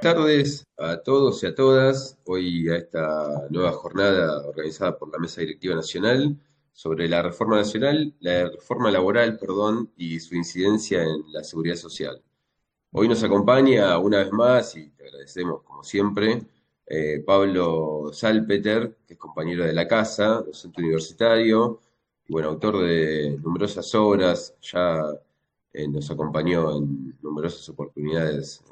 tardes a todos y a todas. Hoy a esta nueva jornada organizada por la Mesa Directiva Nacional sobre la reforma nacional, la reforma laboral, perdón, y su incidencia en la seguridad social. Hoy nos acompaña una vez más, y te agradecemos como siempre, Pablo Salpeter, que es compañero de la casa, docente universitario, y bueno, autor de numerosas obras, ya nos acompañó en numerosas oportunidades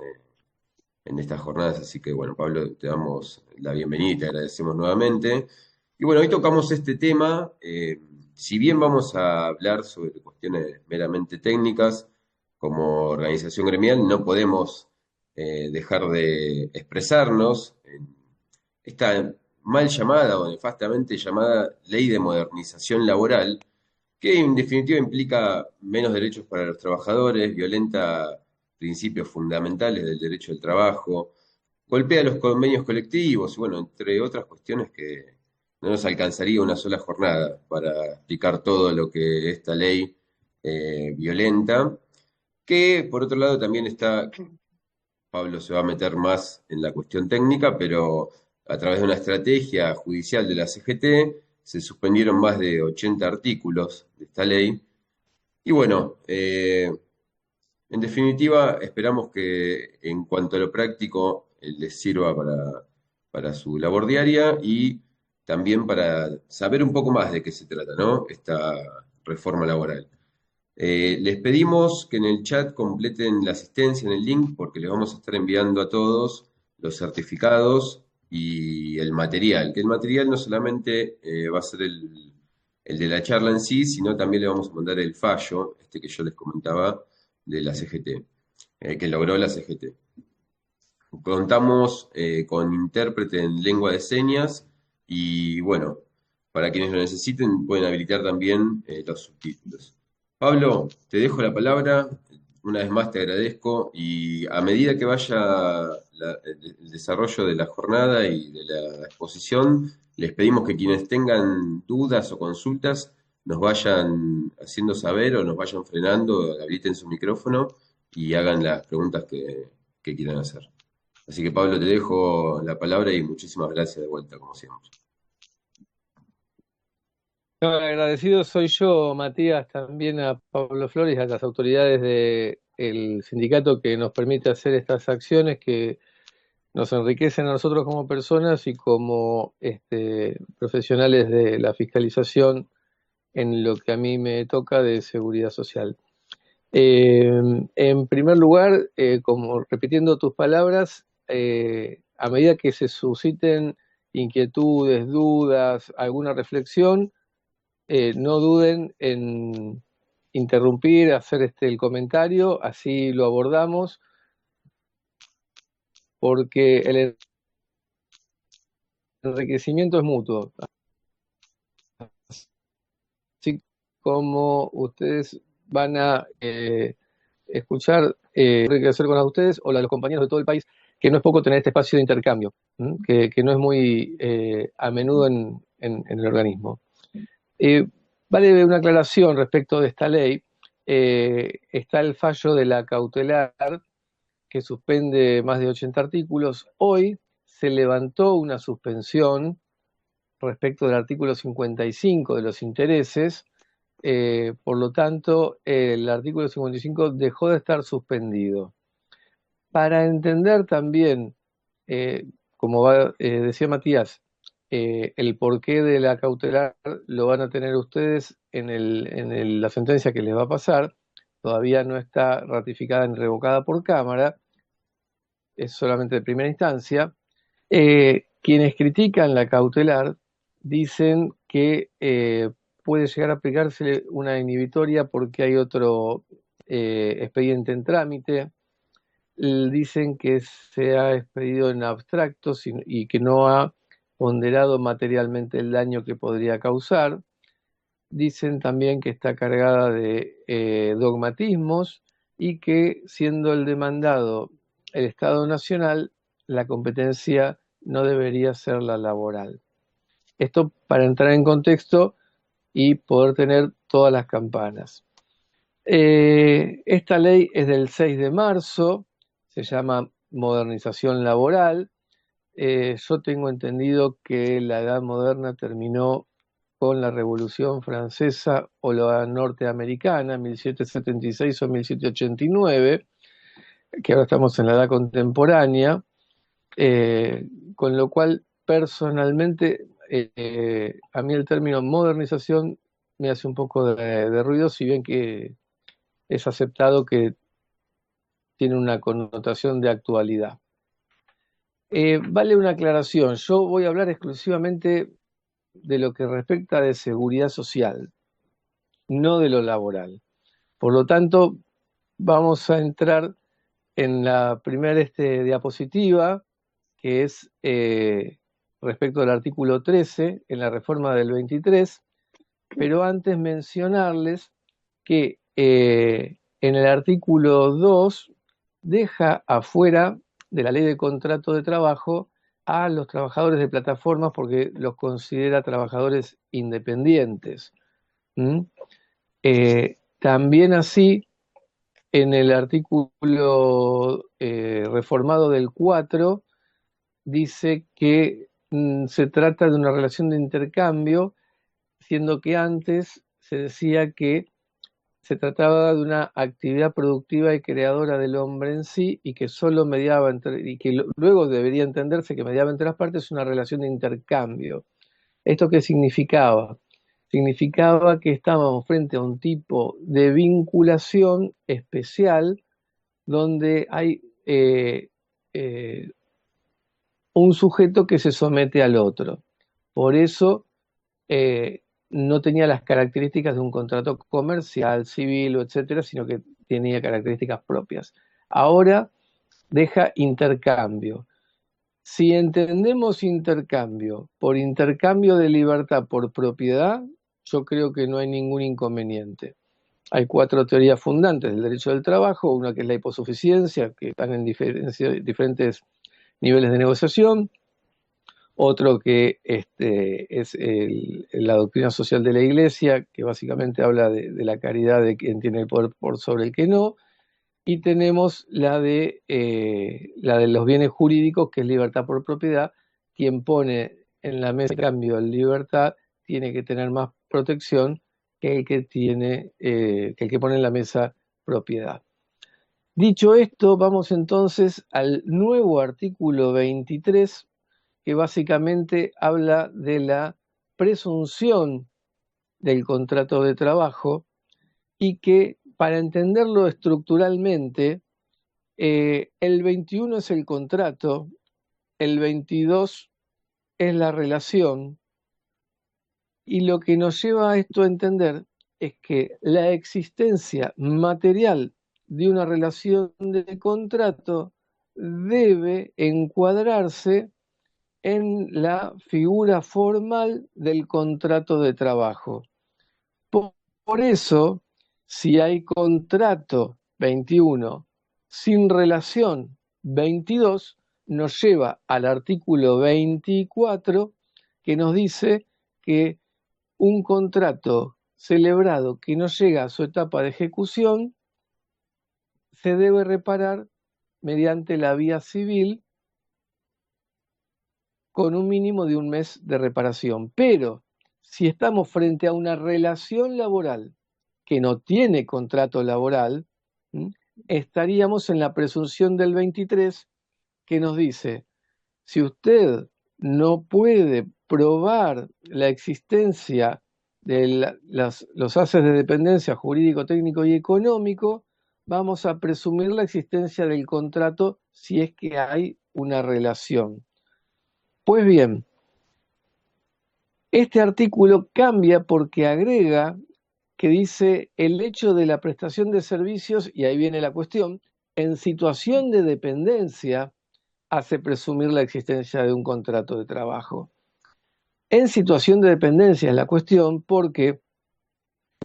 en estas jornadas. Así que bueno, Pablo, te damos la bienvenida y te agradecemos nuevamente. Y bueno, hoy tocamos este tema. Si bien vamos a hablar sobre cuestiones meramente técnicas, como organización gremial, no podemos dejar de expresarnos en esta mal llamada o nefastamente llamada Ley de Modernización Laboral, que en definitiva implica menos derechos para los trabajadores, violenta principios fundamentales del derecho del trabajo, golpea los convenios colectivos, y bueno, entre otras cuestiones que no nos alcanzaría una sola jornada para explicar todo lo que esta ley violenta, que por otro lado también está, Pablo se va a meter más en la cuestión técnica, pero a través de una estrategia judicial de la CGT se suspendieron más de 80 artículos de esta ley. Y bueno, en definitiva, esperamos que en cuanto a lo práctico les sirva para su labor diaria y también para saber un poco más de qué se trata, ¿no? Esta reforma laboral. Les pedimos que en el chat completen la asistencia en el link porque les vamos a estar enviando a todos los certificados y el material, que el material no solamente va a ser el de la charla en sí, sino también le vamos a mandar el fallo, este que yo les comentaba, de la CGT, que logró la CGT. Contamos con intérprete en lengua de señas y bueno, para quienes lo necesiten pueden habilitar también los subtítulos. Pablo, te dejo la palabra, una vez más te agradezco y a medida que vaya el desarrollo de la jornada y de la exposición, les pedimos que quienes tengan dudas o consultas nos vayan haciendo saber o nos vayan frenando, habiliten su micrófono y hagan las preguntas que quieran hacer. Así que Pablo, te dejo la palabra y muchísimas gracias de vuelta, como siempre. No, agradecido soy yo, Matías, también a Pablo Flores, a las autoridades del sindicato que nos permite hacer estas acciones que nos enriquecen a nosotros como personas y como profesionales de la fiscalización en lo que a mí me toca de seguridad social. En primer lugar, como repitiendo tus palabras, a medida que se susciten inquietudes, dudas, alguna reflexión, no duden en interrumpir, hacer el comentario, así lo abordamos, porque el enriquecimiento es mutuo. Así como ustedes van a escuchar, que hacer con ustedes o la de los compañeros de todo el país, que no es poco tener este espacio de intercambio, que no es muy a menudo en el organismo. Vale una aclaración respecto de esta ley. Está el fallo de la cautelar que suspende más de 80 artículos. Hoy se levantó una suspensión respecto del artículo 55 de los intereses. Por lo tanto, el artículo 55 dejó de estar suspendido. Para entender también, como decía Matías, el porqué de la cautelar lo van a tener ustedes en la sentencia que les va a pasar. Todavía no está ratificada ni revocada por Cámara, es solamente de primera instancia. Quienes critican la cautelar dicen que puede llegar a aplicarse una inhibitoria porque hay otro expediente en trámite. Dicen que se ha expedido en abstracto y que no ha ponderado materialmente el daño que podría causar. Dicen también que está cargada de dogmatismos y que, siendo el demandado el Estado Nacional, la competencia no debería ser la laboral. Esto para entrar en contexto y poder tener todas las campanas. Esta ley es del 6 de marzo, se llama modernización laboral. Yo tengo entendido que la Edad Moderna terminó con la Revolución Francesa o la norteamericana, 1776 o 1789, que ahora estamos en la Edad Contemporánea, con lo cual personalmente a mí el término modernización me hace un poco de ruido, si bien que es aceptado que tiene una connotación de actualidad. Vale una aclaración, yo voy a hablar exclusivamente de lo que respecta de seguridad social, no de lo laboral. Por lo tanto, vamos a entrar en la primera diapositiva, que es respecto al artículo 13, en la reforma del 23, pero antes mencionarles que en el artículo 2 deja afuera de la ley de contrato de trabajo a los trabajadores de plataformas porque los considera trabajadores independientes. También así, en el artículo reformado del 4, dice que se trata de una relación de intercambio, siendo que antes se decía que se trataba de una actividad productiva y creadora del hombre en sí y que solo mediaba y que luego debería entenderse que mediaba entre las partes una relación de intercambio. ¿Esto qué significaba? Significaba que estábamos frente a un tipo de vinculación especial donde hay un sujeto que se somete al otro. Por eso no tenía las características de un contrato comercial, civil, etcétera, sino que tenía características propias. Ahora deja intercambio. Si entendemos intercambio por intercambio de libertad por propiedad, yo creo que no hay ningún inconveniente. Hay 4 teorías fundantes del derecho del trabajo, una que es la hiposuficiencia, que están en diferentes niveles de negociación, otro que es la doctrina social de la Iglesia, que básicamente habla de la caridad de quien tiene el poder por sobre el que no, y tenemos la de los bienes jurídicos, que es libertad por propiedad. Quien pone en la mesa de cambio libertad tiene que tener más protección que el que pone en la mesa propiedad. Dicho esto, vamos entonces al nuevo artículo 23, que básicamente habla de la presunción del contrato de trabajo y que, para entenderlo estructuralmente, el 21 es el contrato, el 22 es la relación, y lo que nos lleva a esto a entender es que la existencia material de una relación de contrato debe encuadrarse en la figura formal del contrato de trabajo. Por eso, si hay contrato 21 sin relación 22, nos lleva al artículo 24, que nos dice que un contrato celebrado que no llega a su etapa de ejecución se debe reparar mediante la vía civil con un mínimo de 1 mes de reparación. Pero si estamos frente a una relación laboral que no tiene contrato laboral, estaríamos en la presunción del 23, que nos dice, si usted no puede probar la existencia de los haces de dependencia jurídico, técnico y económico, vamos a presumir la existencia del contrato si es que hay una relación. Pues bien, este artículo cambia porque agrega que dice el hecho de la prestación de servicios, y ahí viene la cuestión, en situación de dependencia hace presumir la existencia de un contrato de trabajo. En situación de dependencia es la cuestión porque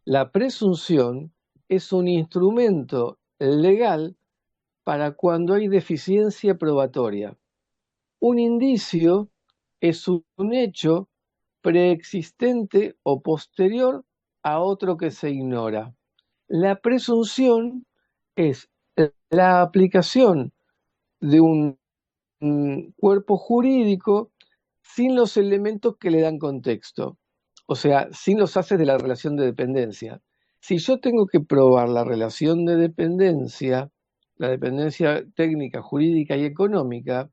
la presunción es un instrumento legal para cuando hay deficiencia probatoria. Un indicio es un hecho preexistente o posterior a otro que se ignora. La presunción es la aplicación de un cuerpo jurídico sin los elementos que le dan contexto, o sea, sin los haces de la relación de dependencia. Si yo tengo que probar la relación de dependencia, la dependencia técnica, jurídica y económica,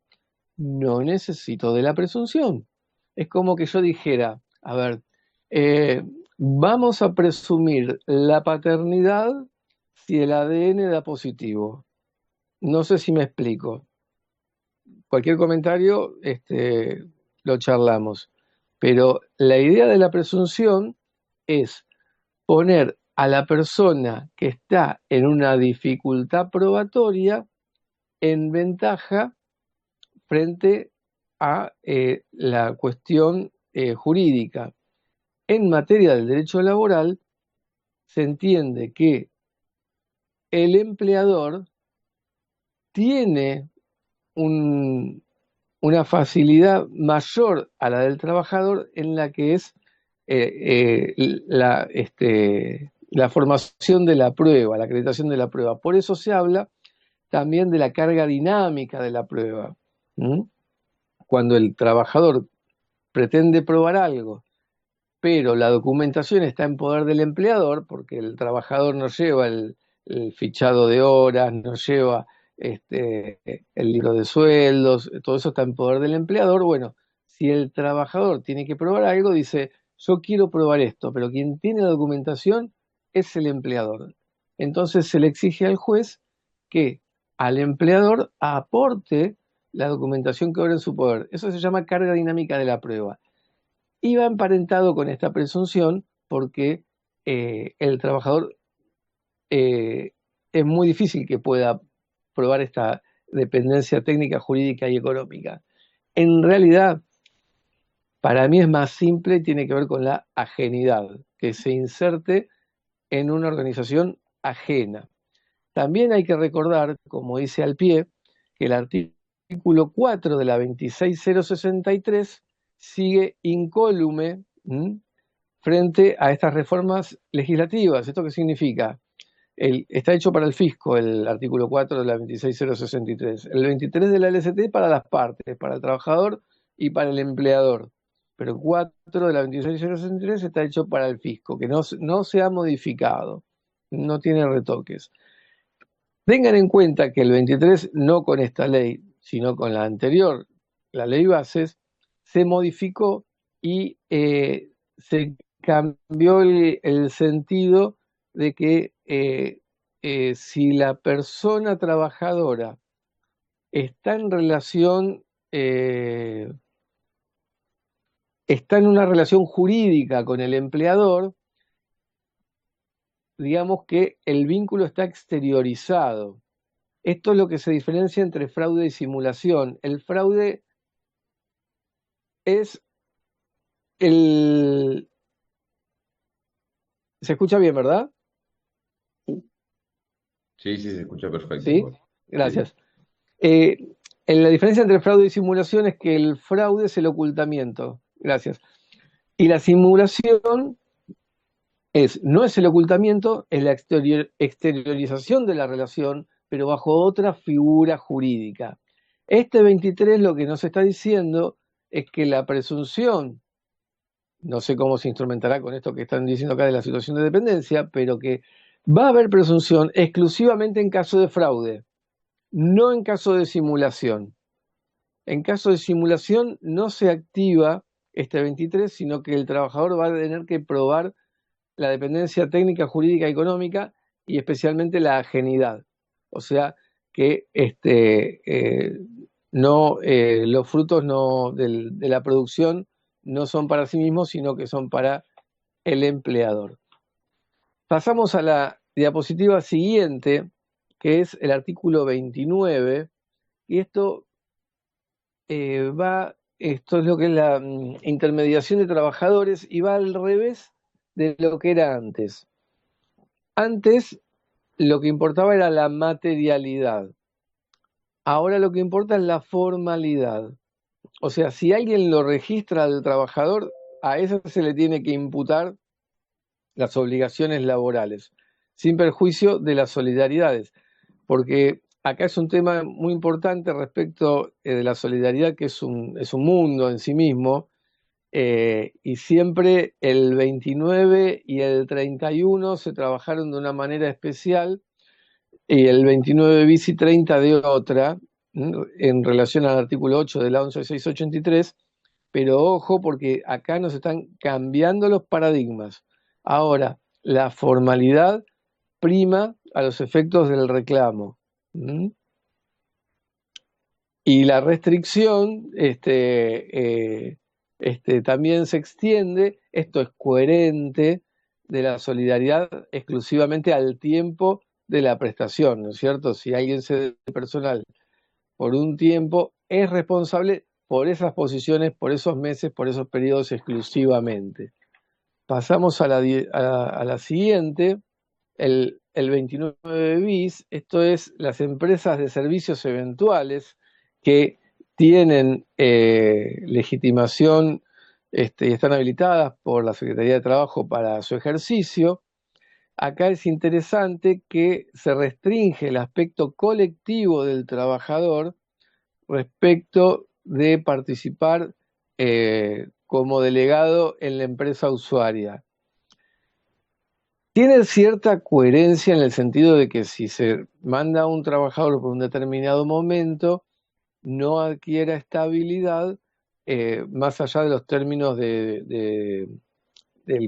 no necesito de la presunción. Es como que yo dijera, a ver, eh, vamos a presumir la paternidad si el ADN da positivo. No sé si me explico. Cualquier comentario, lo charlamos. Pero la idea de la presunción es poner a la persona que está en una dificultad probatoria en ventaja frente a la cuestión jurídica. En materia del derecho laboral, se entiende que el empleador tiene una facilidad mayor a la del trabajador en la que es la formación de la prueba, la acreditación de la prueba. Por eso se habla también de la carga dinámica de la prueba. Cuando el trabajador pretende probar algo, pero la documentación está en poder del empleador, porque el trabajador no lleva el fichado de horas, no lleva el libro de sueldos, todo eso está en poder del empleador. Bueno, si el trabajador tiene que probar algo, dice, yo quiero probar esto, pero quien tiene la documentación es el empleador. Entonces se le exige al juez que al empleador aporte la documentación que obra en su poder. Eso se llama carga dinámica de la prueba. Y va emparentado con esta presunción porque el trabajador es muy difícil que pueda probar esta dependencia técnica, jurídica y económica. En realidad, para mí es más simple y tiene que ver con la ajenidad, que se inserte en una organización ajena. También hay que recordar, como dice al pie, que el artículo 4 de la 26063 sigue incólume frente a estas reformas legislativas. ¿Esto qué significa? Está hecho para el fisco el artículo 4 de la 26063. El 23 de la LST para las partes, para el trabajador y para el empleador. Pero el 4 de la 26063 está hecho para el fisco, que no se ha modificado, no tiene retoques. Tengan en cuenta que el 23, no con esta ley, sino con la anterior, la ley bases, se modificó y se cambió el sentido de que si la persona trabajadora está en relación, está en una relación jurídica con el empleador, digamos que el vínculo está exteriorizado. Esto es lo que se diferencia entre fraude y simulación. El fraude es el... ¿Se escucha bien, verdad? Sí, sí, se escucha perfecto. Sí, gracias. La diferencia entre fraude y simulación es que el fraude es el ocultamiento. Gracias. Y la simulación no es el ocultamiento, es la exteriorización de la relación, pero bajo otra figura jurídica. Este 23 lo que nos está diciendo es que la presunción, no sé cómo se instrumentará con esto que están diciendo acá de la situación de dependencia, pero que va a haber presunción exclusivamente en caso de fraude, no en caso de simulación. En caso de simulación no se activa este 23, sino que el trabajador va a tener que probar la dependencia técnica, jurídica, económica y especialmente la ajenidad. O sea que los frutos de la producción no son para sí mismos, sino que son para el empleador. Pasamos a la diapositiva siguiente, que es el artículo 29, y esto esto es lo que es la intermediación de trabajadores y va al revés de lo que era antes. Antes lo que importaba era la materialidad. Ahora lo que importa es la formalidad. O sea, si alguien lo registra al trabajador, a eso se le tiene que imputar las obligaciones laborales, sin perjuicio de las solidaridades. Porque acá es un tema muy importante respecto de la solidaridad, que es un mundo en sí mismo, y siempre el 29 y el 31 se trabajaron de una manera especial, y el 29 bis y 30 de otra, en relación al artículo 8 de la 11683, pero ojo porque acá nos están cambiando los paradigmas. Ahora, la formalidad prima a los efectos del reclamo. ¿Mm? Y la restricción también se extiende, esto es coherente de la solidaridad exclusivamente al tiempo de la prestación, ¿no es cierto? Si alguien cede personal por un tiempo, es responsable por esas posiciones, por esos meses, por esos periodos exclusivamente. Pasamos a la siguiente, el 29 bis, esto es las empresas de servicios eventuales que tienen legitimación y están habilitadas por la Secretaría de Trabajo para su ejercicio. Acá es interesante que se restringe el aspecto colectivo del trabajador respecto de participar como delegado en la empresa usuaria. Tiene cierta coherencia en el sentido de que si se manda a un trabajador por un determinado momento, no adquiera estabilidad más allá de los términos del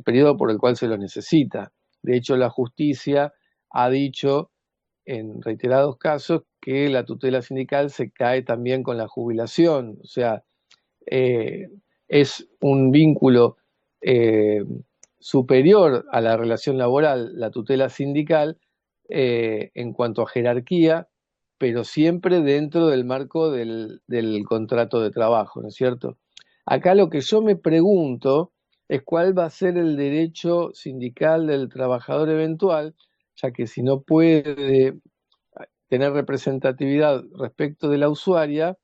periodo por el cual se lo necesita. De hecho, la justicia ha dicho en reiterados casos que la tutela sindical se cae también con la jubilación, o sea, es un vínculo superior a la relación laboral, la tutela sindical, en cuanto a jerarquía, pero siempre dentro del marco del contrato de trabajo, ¿no es cierto? Acá lo que yo me pregunto es cuál va a ser el derecho sindical del trabajador eventual, ya que si no puede tener representatividad respecto de la usuaria,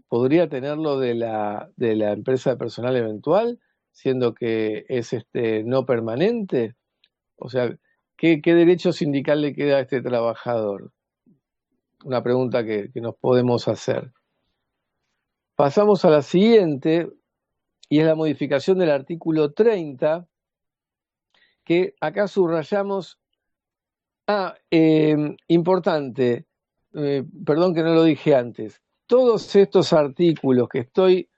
podría tenerlo de la empresa de personal eventual, siendo que es no permanente. O sea, ¿qué derecho sindical le queda a este trabajador? Una pregunta que nos podemos hacer. Pasamos a la siguiente, y es la modificación del artículo 30, que acá subrayamos. Importante, perdón que no lo dije antes. Todos estos artículos que estoy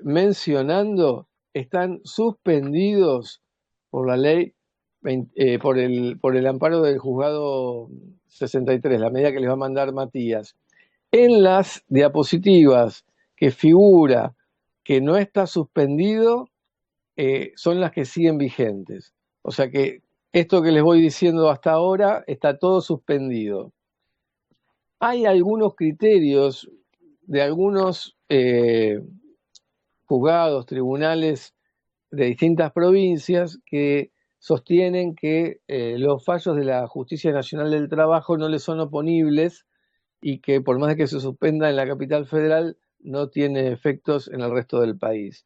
mencionando están suspendidos por la ley, por el amparo del juzgado 63, la medida que les va a mandar Matías. En las diapositivas que figura que no está suspendido, son las que siguen vigentes. O sea que esto que les voy diciendo hasta ahora está todo suspendido. Hay algunos criterios de algunos juzgados, tribunales de distintas provincias que sostienen que los fallos de la Justicia Nacional del Trabajo no les son oponibles y que por más de que se suspenda en la capital federal, no tiene efectos en el resto del país.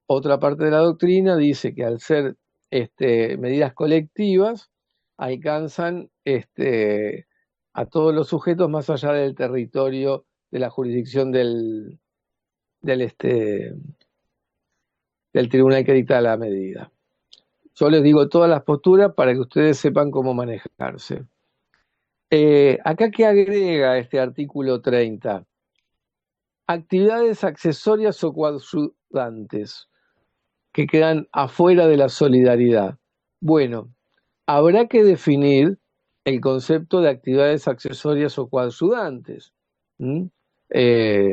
Otra parte de la doctrina dice que al ser medidas colectivas, alcanzan a todos los sujetos más allá del territorio de la jurisdicción del, del tribunal que dicta la medida. Yo les digo todas las posturas para que ustedes sepan cómo manejarse. Acá, ¿qué agrega este artículo 30? Actividades accesorias o coadyuvantes que quedan afuera de la solidaridad. Bueno, habrá que definir el concepto de actividades accesorias o coadyuvantes.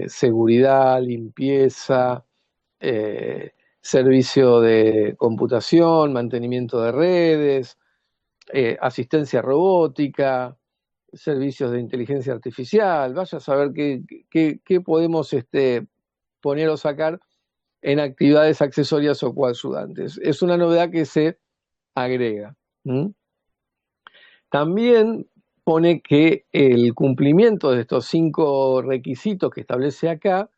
Seguridad, limpieza, servicio de computación, mantenimiento de redes, asistencia robótica, servicios de inteligencia artificial. Vaya a saber qué podemos poner o sacar en actividades accesorias o coadyuvantes. Es una novedad que se agrega. También pone que el cumplimiento de estos 5 requisitos que establece acá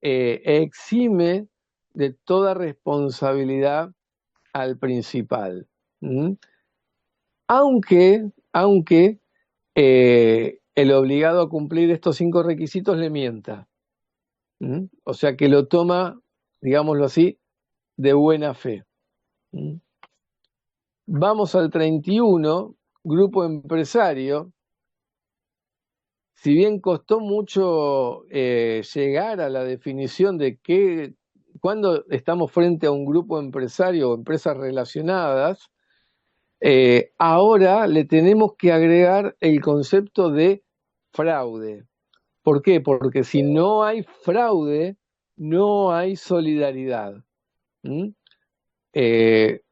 exime de toda responsabilidad al principal. Aunque el obligado a cumplir estos 5 requisitos le mienta. O sea que lo toma, digámoslo así, de buena fe. Vamos al 31, grupo empresario. Si bien costó mucho llegar a la definición de cuándo estamos frente a un grupo empresario o empresas relacionadas, ahora le tenemos que agregar el concepto de fraude. ¿Por qué? Porque si no hay fraude, no hay solidaridad.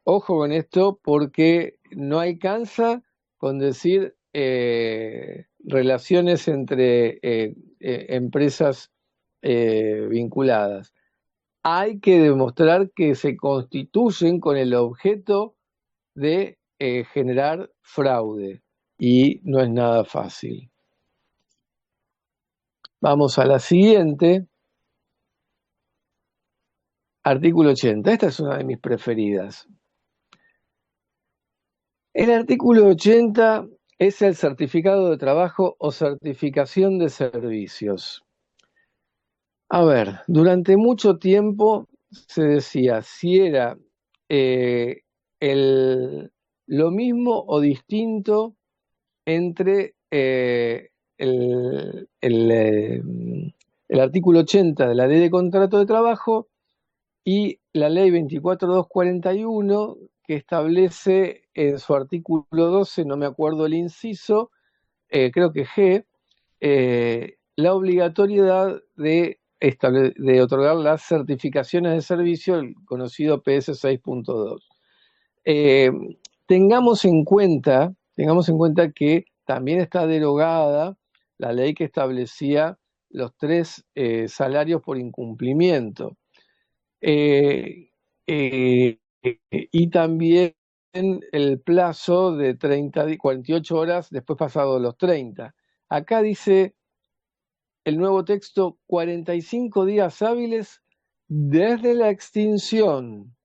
Ojo con esto, porque no alcanza con decir relaciones entre empresas vinculadas. Hay que demostrar que se constituyen con el objeto de generar fraude, y no es nada fácil. Vamos a la siguiente. Artículo 80. Esta es una de mis preferidas. El artículo 80 es el certificado de trabajo o certificación de servicios. A ver, durante mucho tiempo se decía si era lo mismo o distinto entre el artículo 80 de la Ley de Contrato de Trabajo y la Ley 24241, que establece en su artículo 12, no me acuerdo el inciso, creo que G, la obligatoriedad de otorgar las certificaciones de servicio, el conocido PS 6.2. Tengamos en cuenta que también está derogada la ley que establecía los 3 salarios por incumplimiento. Y también el plazo de 48 horas después pasado los 30. Acá dice el nuevo texto 45 días hábiles desde la extinción.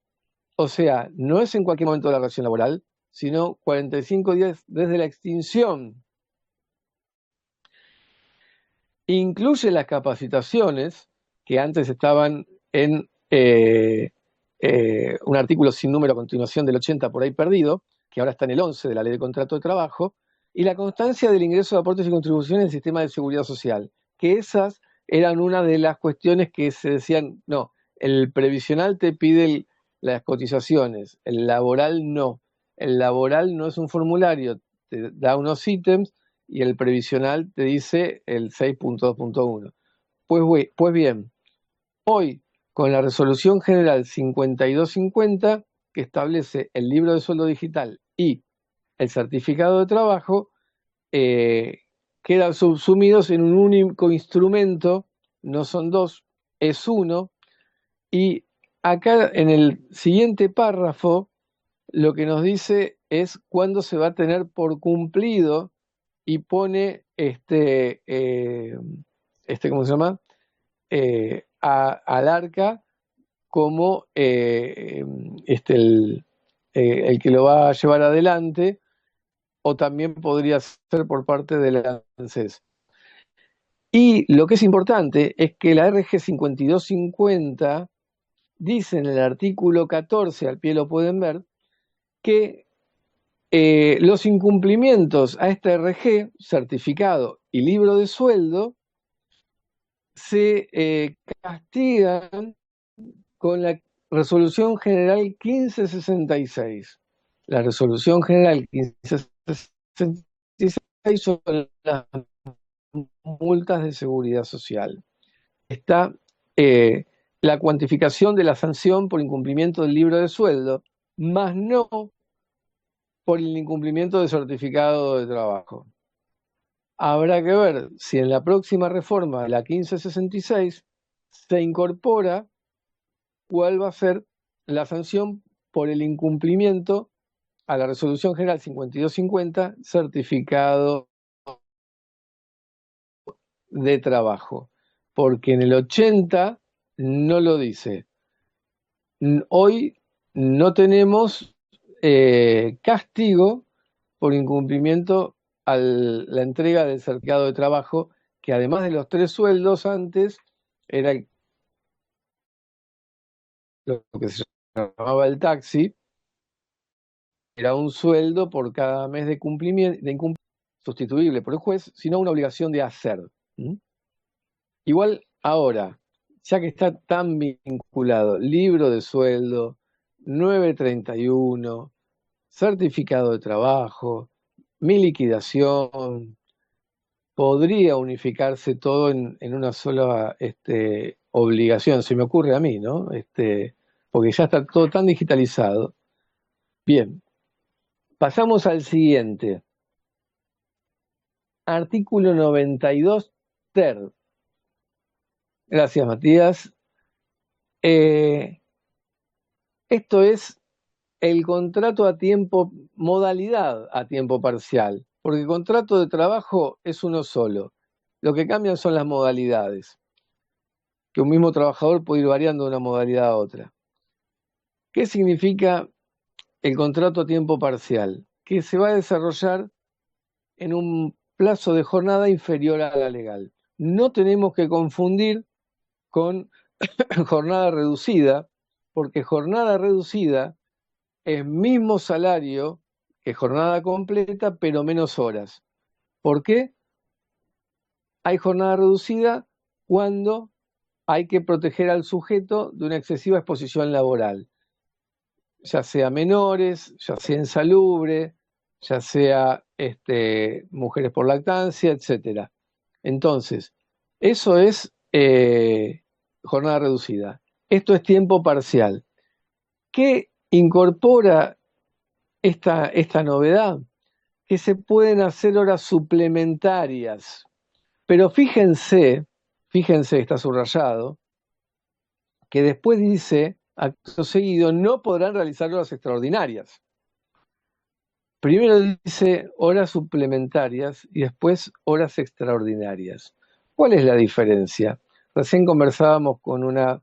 O sea, no es en cualquier momento de la relación laboral, sino 45 días desde la extinción. Incluye las capacitaciones que antes estaban en un artículo sin número a continuación del 80 por ahí perdido, que ahora está en el 11 de la Ley de Contrato de Trabajo, y la constancia del ingreso de aportes y contribuciones del sistema de seguridad social, que esas eran una de las cuestiones que se decían, no, el previsional te pide las cotizaciones, el laboral no. El laboral no es un formulario, te da unos ítems y el previsional te dice el 6.2.1. Pues bien, hoy con la Resolución General 5250, que establece el libro de sueldo digital y el certificado de trabajo, quedan subsumidos en un único instrumento, no son 2, es uno, y acá en el siguiente párrafo lo que nos dice es cuándo se va a tener por cumplido y pone ¿cómo se llama? Al ARCA como el que lo va a llevar adelante, o también podría ser por parte de la ANSES. Y lo que es importante es que la RG 5250 dice en el artículo 14, al pie lo pueden ver, que los incumplimientos a esta RG, certificado y libro de sueldo, se castigan con la Resolución General 1566. La Resolución General 1566 son las multas de seguridad social. Está la cuantificación de la sanción por incumplimiento del libro de sueldo, más no por el incumplimiento del certificado de trabajo. Habrá que ver si en la próxima reforma, la 1566, se incorpora cuál va a ser la sanción por el incumplimiento a la Resolución General 5250, certificado de trabajo, porque en el 80 no lo dice. Hoy no tenemos castigo por incumplimiento a la entrega del certificado de trabajo, que además de los 3 sueldos antes, era lo que se llamaba el taxi, era un sueldo por cada mes de cumplimiento, sustituible por el juez, sino una obligación de hacer. Igual ahora, ya que está tan vinculado, libro de sueldo, 931, certificado de trabajo, mi liquidación, podría unificarse todo en una sola obligación, se me ocurre a mí, ¿no? Porque ya está todo tan digitalizado. Bien, pasamos al siguiente. Artículo 92 ter. Gracias, Matías. Esto es el contrato a tiempo, modalidad a tiempo parcial, porque el contrato de trabajo es uno solo. Lo que cambian son las modalidades, que un mismo trabajador puede ir variando de una modalidad a otra. ¿Qué significa el contrato a tiempo parcial? Que se va a desarrollar en un plazo de jornada inferior a la legal. No tenemos que confundir con jornada reducida, porque jornada reducida es mismo salario que jornada completa, pero menos horas. ¿Por qué? Hay jornada reducida cuando hay que proteger al sujeto de una excesiva exposición laboral, ya sea menores, ya sea insalubre, ya sea mujeres por lactancia, etc. Entonces, eso es jornada reducida. Esto es tiempo parcial. ¿Qué incorpora esta novedad? Que se pueden hacer horas suplementarias. Pero fíjense, está subrayado, que después dice, acto seguido, no podrán realizar horas extraordinarias. Primero dice horas suplementarias y después horas extraordinarias. ¿Cuál es la diferencia? Recién conversábamos con una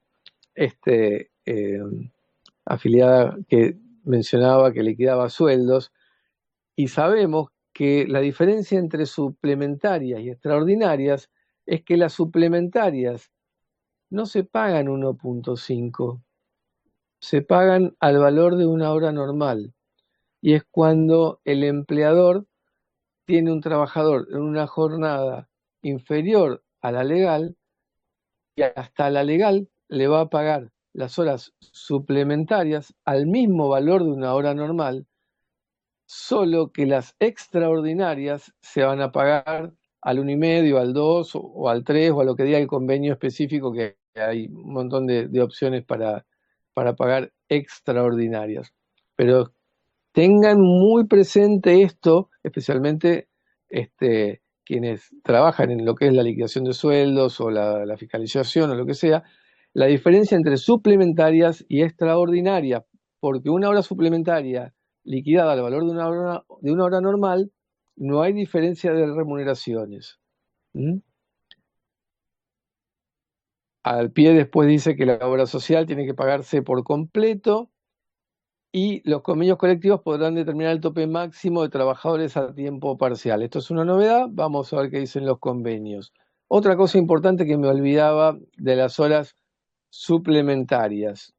afiliada que mencionaba que liquidaba sueldos y sabemos que la diferencia entre suplementarias y extraordinarias es que las suplementarias no se pagan 1.5, se pagan al valor de una hora normal. Y es cuando el empleador tiene un trabajador en una jornada inferior a la legal y hasta la legal le va a pagar las horas suplementarias al mismo valor de una hora normal, solo que las extraordinarias se van a pagar al 1,5, al 2 o al 3 o a lo que diga el convenio específico, que hay un montón de opciones para pagar extraordinarias. Pero tengan muy presente esto, especialmente quienes trabajan en lo que es la liquidación de sueldos o la fiscalización o lo que sea, la diferencia entre suplementarias y extraordinarias, porque una hora suplementaria liquidada al valor de una hora normal, no hay diferencia de remuneraciones. Al pie después dice que la obra social tiene que pagarse por completo y los convenios colectivos podrán determinar el tope máximo de trabajadores a tiempo parcial. Esto es una novedad, vamos a ver qué dicen los convenios. Otra cosa importante que me olvidaba de las horas suplementarias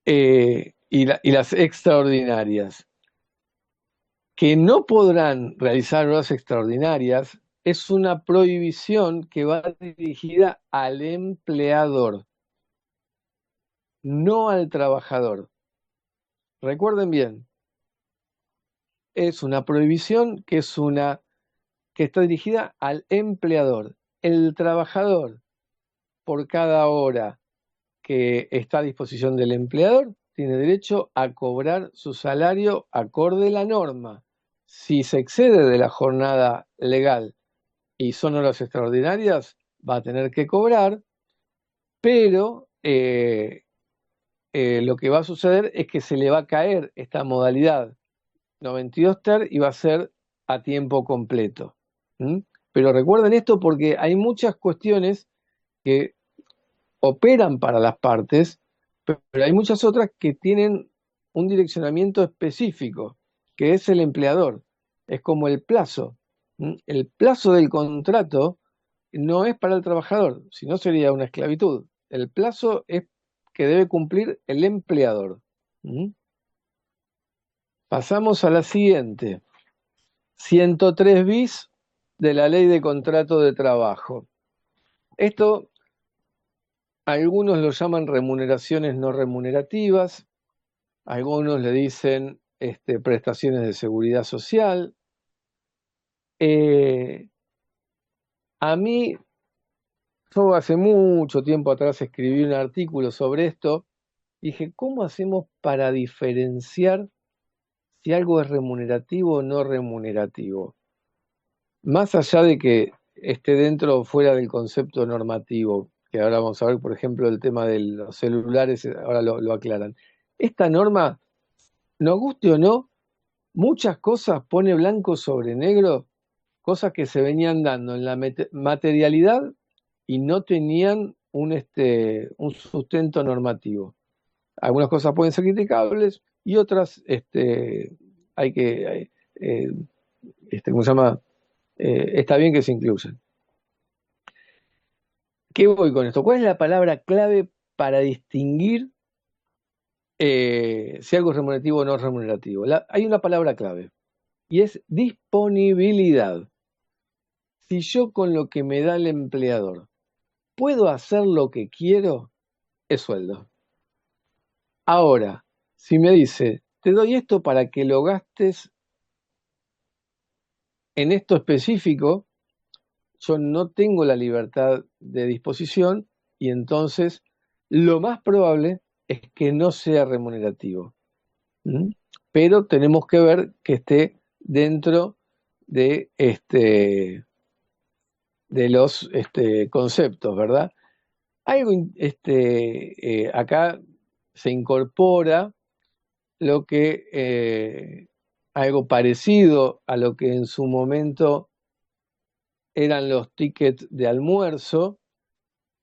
y las extraordinarias. Que no podrán realizar horas extraordinarias es una prohibición que va dirigida al empleador, no al trabajador. Recuerden bien, es una prohibición que está dirigida al empleador. El trabajador, por cada hora que está a disposición del empleador, tiene derecho a cobrar su salario acorde a la norma. Si se excede de la jornada legal y son horas extraordinarias, va a tener que cobrar, pero lo que va a suceder es que se le va a caer esta modalidad 92 ter y va a ser a tiempo completo. Pero recuerden esto porque hay muchas cuestiones que operan para las partes, pero hay muchas otras que tienen un direccionamiento específico. que es el empleador. Es como el plazo. El plazo del contrato no es para el trabajador, si no sería una esclavitud. El plazo es que debe cumplir el empleador. Pasamos a la siguiente. 103 bis de la Ley de Contrato de Trabajo. Esto, algunos lo llaman remuneraciones no remunerativas, algunos le dicen prestaciones de seguridad social. A mí, yo hace mucho tiempo atrás escribí un artículo sobre esto. Dije, ¿cómo hacemos para diferenciar si algo es remunerativo o no remunerativo? Más allá de que esté dentro o fuera del concepto normativo, que ahora vamos a ver, por ejemplo, el tema de los celulares, ahora lo aclaran. Esta norma, nos guste o no, muchas cosas pone blanco sobre negro, cosas que se venían dando en la materialidad y no tenían un sustento normativo. Algunas cosas pueden ser criticables y otras hay que, ¿cómo se llama? Está bien que se incluyan. ¿Qué voy con esto? ¿Cuál es la palabra clave para distinguir si algo es remunerativo o no remunerativo? Hay una palabra clave y es disponibilidad. Si yo con lo que me da el empleador puedo hacer lo que quiero, es sueldo. Ahora, si me dice, te doy esto para que lo gastes en esto específico, yo no tengo la libertad de disposición y entonces lo más probable es que no sea remunerativo. Pero tenemos que ver que esté dentro de, de los conceptos, ¿verdad? Algo acá se incorpora lo que algo parecido a lo que en su momento eran los tickets de almuerzo,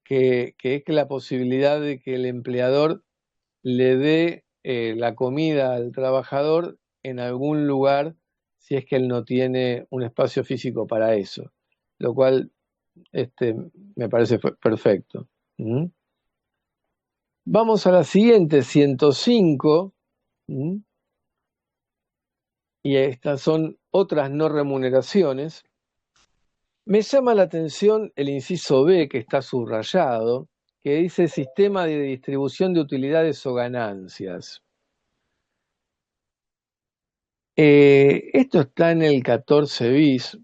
que es la posibilidad de que el empleador le dé la comida al trabajador en algún lugar si es que él no tiene un espacio físico para eso, lo cual me parece perfecto. Vamos a la siguiente, 105, y estas son otras no remuneraciones. Me llama la atención el inciso B, que está subrayado, que dice sistema de distribución de utilidades o ganancias. Esto está en el 14 bis,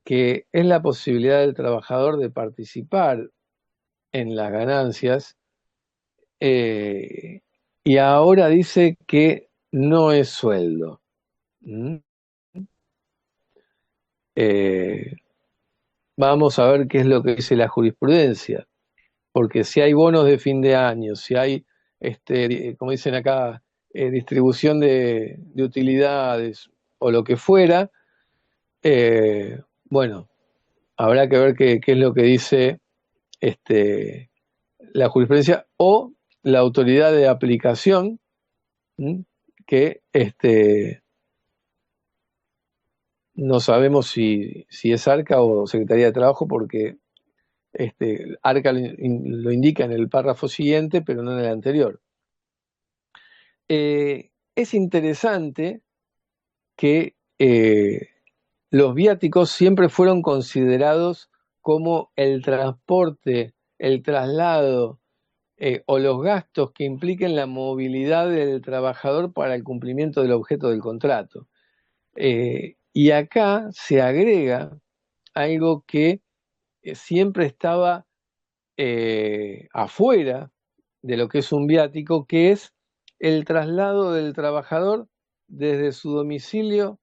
que es la posibilidad del trabajador de participar en las ganancias, y ahora dice que no es sueldo. Vamos a ver qué es lo que dice la jurisprudencia, porque si hay bonos de fin de año, si hay, como dicen acá, distribución de utilidades o lo que fuera, bueno, habrá que ver qué es lo que dice la jurisprudencia o la autoridad de aplicación, que no sabemos si es ARCA o Secretaría de Trabajo, porque ARCA lo indica en el párrafo siguiente, pero no en el anterior. Es interesante que los viáticos siempre fueron considerados como el transporte, el traslado o los gastos que impliquen la movilidad del trabajador para el cumplimiento del objeto del contrato. Y acá se agrega algo que siempre estaba afuera de lo que es un viático, que es el traslado del trabajador desde su domicilio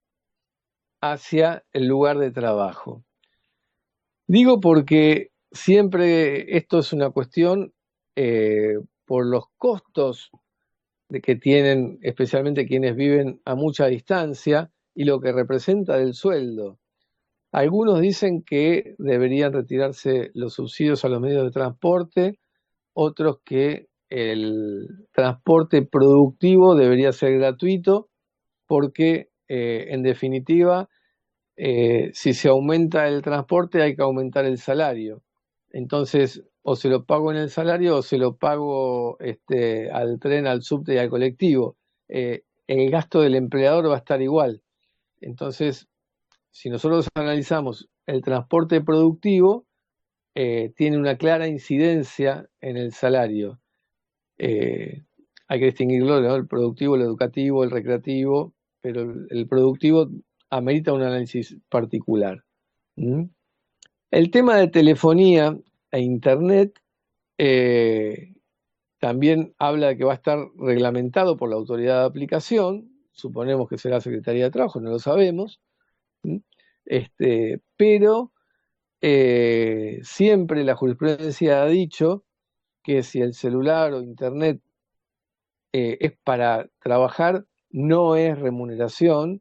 hacia el lugar de trabajo. Digo porque siempre esto es una cuestión por los costos que tienen, especialmente quienes viven a mucha distancia, y lo que representa del sueldo. Algunos dicen que deberían retirarse los subsidios a los medios de transporte, otros que el transporte productivo debería ser gratuito, porque en definitiva, si se aumenta el transporte hay que aumentar el salario. Entonces, o se lo pago en el salario o se lo pago al tren, al subte y al colectivo. El gasto del empleador va a estar igual. Entonces, si nosotros analizamos el transporte productivo, tiene una clara incidencia en el salario. Hay que distinguirlo, ¿no? El productivo, el educativo, el recreativo, pero el productivo amerita un análisis particular. ¿Mm? El tema de telefonía e internet también habla de que va a estar reglamentado por la autoridad de aplicación, suponemos que será Secretaría de Trabajo, no lo sabemos, pero siempre la jurisprudencia ha dicho que si el celular o internet es para trabajar, no es remuneración,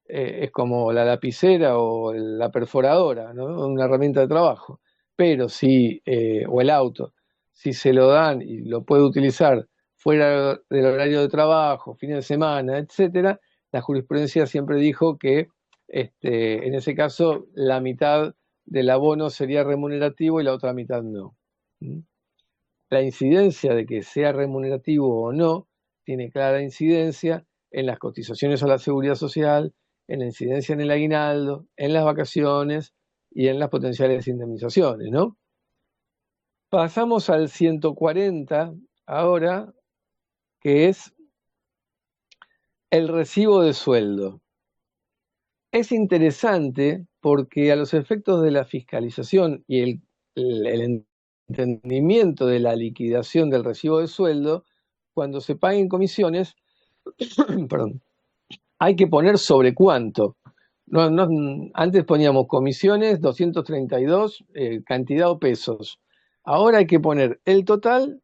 es como la lapicera o la perforadora, ¿no? Una herramienta de trabajo. Pero si, o el auto, si se lo dan y lo puede utilizar fuera del horario de trabajo, fines de semana, etcétera, la jurisprudencia siempre dijo que en ese caso la mitad del abono sería remunerativo y la otra mitad no. La incidencia de que sea remunerativo o no tiene clara incidencia en las cotizaciones a la seguridad social, en la incidencia en el aguinaldo, en las vacaciones y en las potenciales indemnizaciones, ¿no? Pasamos al 140 ahora, que es el recibo de sueldo. Es interesante porque a los efectos de la fiscalización y el entendimiento de la liquidación del recibo de sueldo, cuando se paguen comisiones, perdón, hay que poner sobre cuánto. Antes poníamos comisiones 232, cantidad o pesos. Ahora hay que poner el total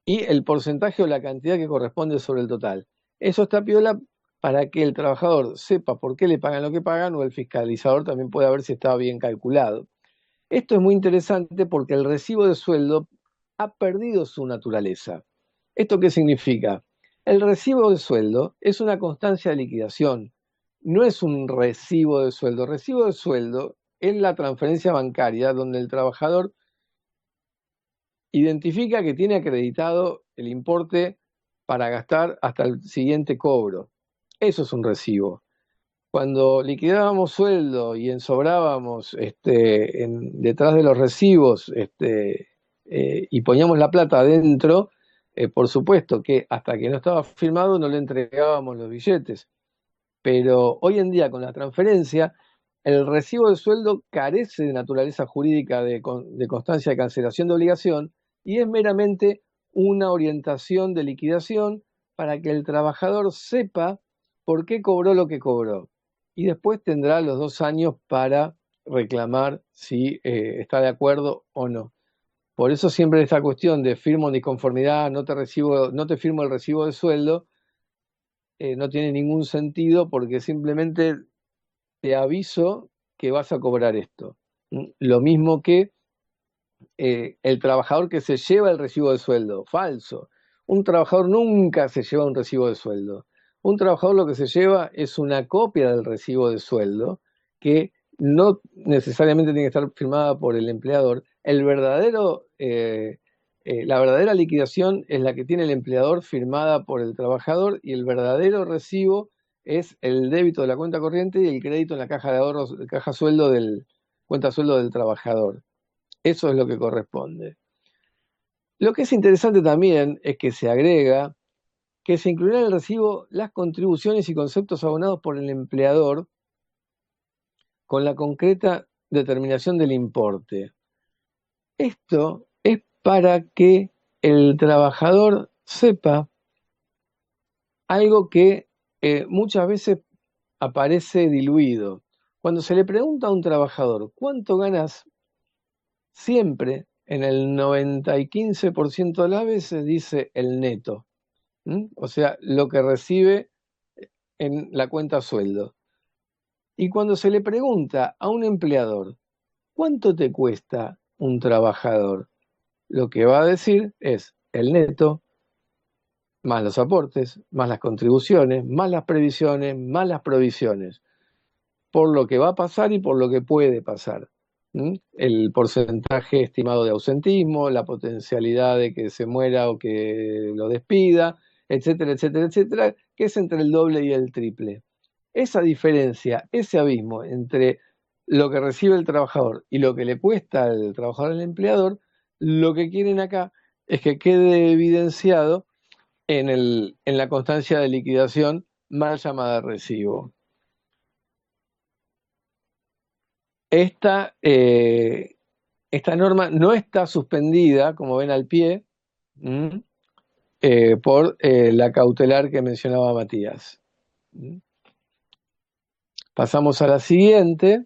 y el porcentaje o la cantidad que corresponde sobre el total. Eso está piola para que el trabajador sepa por qué le pagan lo que pagan o el fiscalizador también pueda ver si estaba bien calculado. Esto es muy interesante porque el recibo de sueldo ha perdido su naturaleza. ¿Esto qué significa? El recibo de sueldo es una constancia de liquidación, no es un recibo de sueldo. Recibo de sueldo es la transferencia bancaria donde el trabajador identifica que tiene acreditado el importe para gastar hasta el siguiente cobro. Eso es un recibo. Cuando liquidábamos sueldo y ensobrábamos detrás de los recibos y poníamos la plata adentro, por supuesto que hasta que no estaba firmado no le entregábamos los billetes. Pero hoy en día con la transferencia, el recibo de sueldo carece de naturaleza jurídica de constancia de cancelación de obligación y es meramente una orientación de liquidación para que el trabajador sepa por qué cobró lo que cobró. Y después tendrá los 2 años para reclamar si está de acuerdo o no. Por eso siempre esta cuestión de firmo en disconformidad, no te firmo el recibo de sueldo, no tiene ningún sentido porque simplemente te aviso que vas a cobrar esto. Lo mismo que el trabajador que se lleva el recibo de sueldo, falso. Un trabajador nunca se lleva un recibo de sueldo. Un trabajador lo que se lleva es una copia del recibo de sueldo que no necesariamente tiene que estar firmada por el empleador. La verdadera liquidación es la que tiene el empleador firmada por el trabajador y el verdadero recibo es el débito de la cuenta corriente y el crédito en la caja de ahorros, cuenta sueldo del trabajador. Eso es lo que corresponde. Lo que es interesante también es que se agrega que se incluirán en el recibo las contribuciones y conceptos abonados por el empleador con la concreta determinación del importe. Esto es para que el trabajador sepa algo que muchas veces aparece diluido. Cuando se le pregunta a un trabajador, ¿cuánto ganas? Siempre, en el 95% de las veces, dice el neto. O sea, lo que recibe en la cuenta sueldo. Y cuando se le pregunta a un empleador, ¿cuánto te cuesta un trabajador? Lo que va a decir es el neto más los aportes, más las contribuciones, más las previsiones, más las provisiones, por lo que va a pasar y por lo que puede pasar. El porcentaje estimado de ausentismo, la potencialidad de que se muera o que lo despida, etcétera, etcétera, etcétera, que es entre el doble y el triple. Esa diferencia, ese abismo entre lo que recibe el trabajador y lo que le cuesta al trabajador al empleador, lo que quieren acá es que quede evidenciado en la constancia de liquidación mal llamada recibo. Esta norma no está suspendida, como ven al pie, por la cautelar que mencionaba Matías. Pasamos a la siguiente.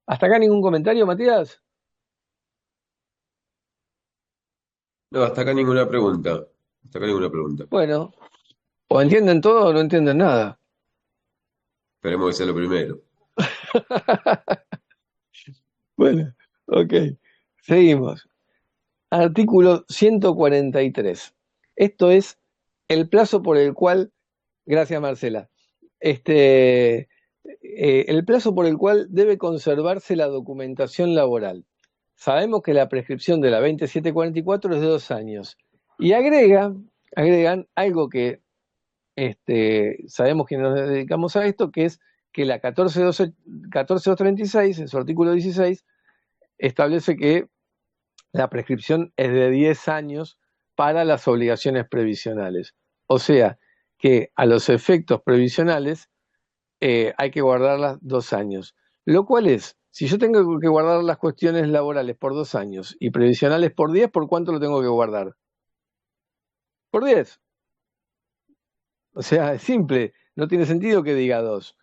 ¿Hasta acá ningún comentario, Matías? No, hasta acá ninguna pregunta. Hasta acá ninguna pregunta. Bueno, o entienden todo o no entienden nada. Esperemos que sea lo primero. Bueno, ok. Seguimos. Artículo 143. Esto es el plazo por el cual, gracias Marcela, el plazo por el cual debe conservarse la documentación laboral. Sabemos que la prescripción de la 2744 es de 2 años. Y agregan algo que sabemos que nos dedicamos a esto, que es que la 14236, en su artículo 16, establece que la prescripción es de 10 años para las obligaciones previsionales. O sea, que a los efectos previsionales hay que guardarlas 2 años. Lo cual es, si yo tengo que guardar las cuestiones laborales por 2 años y previsionales por 10, ¿por cuánto lo tengo que guardar? Por 10. O sea, es simple, no tiene sentido que diga 2.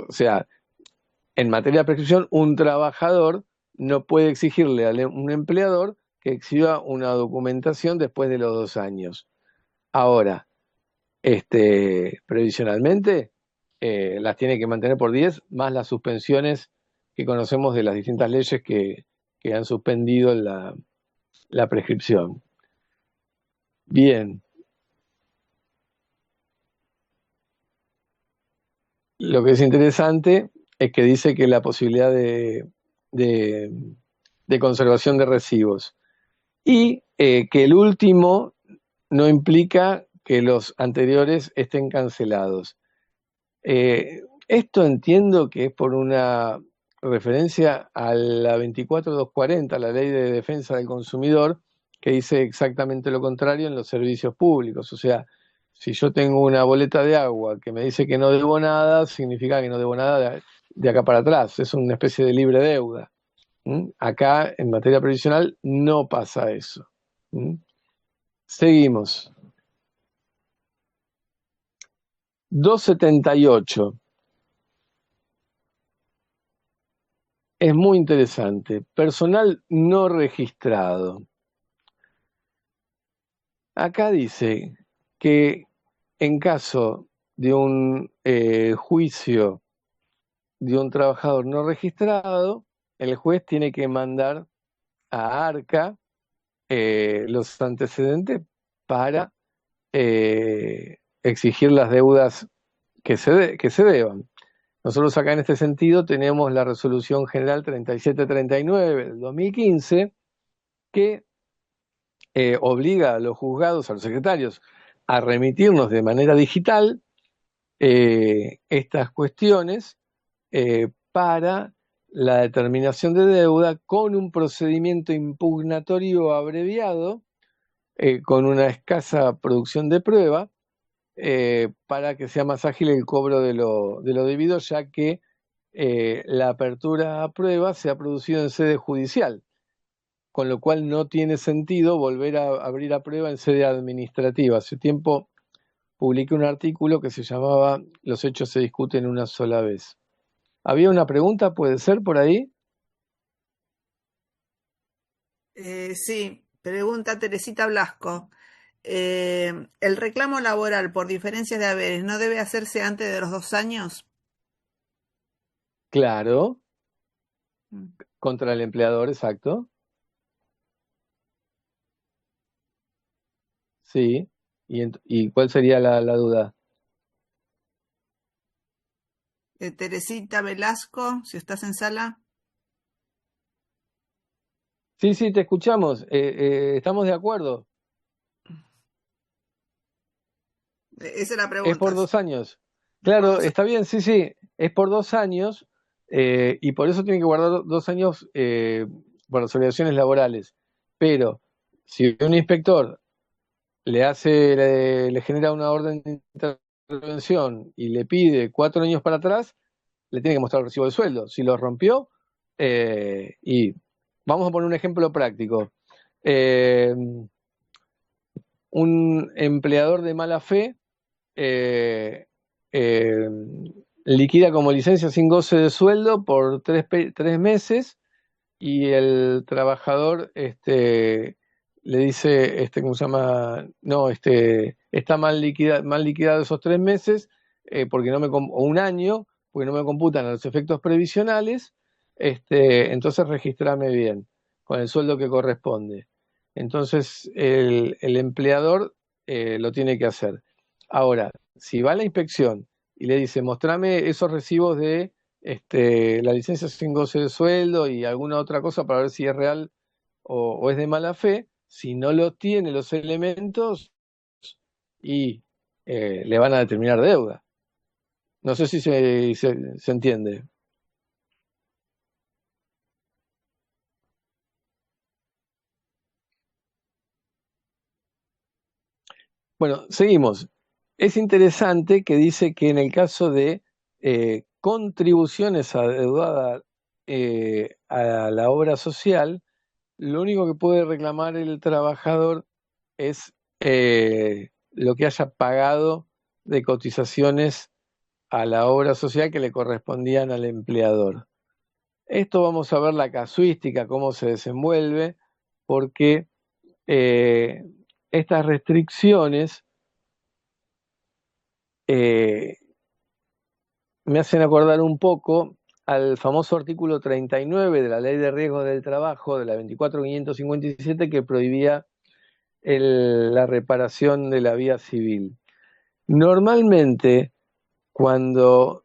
O sea, en materia de prescripción, un trabajador no puede exigirle a un empleador que exhiba una documentación después de los 2 años. Ahora, previsionalmente, las tiene que mantener por 10, más las suspensiones que conocemos de las distintas leyes que han suspendido la prescripción. Bien. Lo que es interesante es que dice que la posibilidad de conservación de recibos y que el último no implica que los anteriores estén cancelados. Esto entiendo que es por una referencia a la 24240, la Ley de Defensa del Consumidor, que dice exactamente lo contrario en los servicios públicos. O sea, si yo tengo una boleta de agua que me dice que no debo nada, significa que no debo nada de acá para atrás. Es una especie de libre deuda. Acá, en materia previsional, no pasa eso. Seguimos. 278. Es muy interesante. Personal no registrado. Acá dice que en caso de un juicio de un trabajador no registrado, el juez tiene que mandar a ARCA los antecedentes para exigir las deudas que se deban. Nosotros acá en este sentido tenemos la Resolución General 3739 del 2015 que obliga a los juzgados, a los secretarios, a remitirnos de manera digital estas cuestiones para la determinación de deuda con un procedimiento impugnatorio abreviado, con una escasa producción de prueba, para que sea más ágil el cobro de lo debido, ya que la apertura a prueba se ha producido en sede judicial, con lo cual no tiene sentido volver a abrir a prueba en sede administrativa. Hace tiempo publiqué un artículo que se llamaba Los hechos se discuten una sola vez. ¿Había una pregunta, puede ser, por ahí? Sí, pregunta Teresita Blasco. ¿El reclamo laboral por diferencias de haberes no debe hacerse antes de los 2 años? Claro, Mm. contra el empleador, exacto. Sí. ¿Y cuál sería la duda? Teresita Velasco, si estás en sala. Sí, sí, te escuchamos. Estamos de acuerdo. Esa es la Es pregunta. por 2 años. Por Claro, dos- está bien, sí, sí. Es por 2 años y por eso tiene que guardar 2 años por las obligaciones laborales. Pero si un inspector le genera una orden de intervención y le pide 4 años para atrás, le tiene que mostrar el recibo de sueldo. Si lo rompió, y vamos a poner un ejemplo práctico. Eh, un empleador de mala fe eh, eh, liquida como licencia sin goce de sueldo por 3 meses y el trabajador le dice, ¿cómo se llama? No, está mal liquidado esos 3 meses porque o un año, porque no me computan los efectos previsionales, entonces regístrame bien, con el sueldo que corresponde. Entonces el empleador lo tiene que hacer. Ahora, si va a la inspección y le dice, mostrame esos recibos de la licencia sin goce de sueldo y alguna otra cosa para ver si es real o es de mala fe, si no lo tiene los elementos y le van a determinar deuda. No sé si se entiende. Bueno, seguimos. Es interesante que dice que en el caso de contribuciones adeudadas a la obra social, lo único que puede reclamar el trabajador es lo que haya pagado de cotizaciones a la obra social que le correspondían al empleador. Esto vamos a ver la casuística, cómo se desenvuelve, porque eh, estas restricciones eh, me hacen acordar un poco al famoso artículo 39 de la Ley de Riesgos del Trabajo de la 24.557 que prohibía la reparación de la vía civil. Normalmente, cuando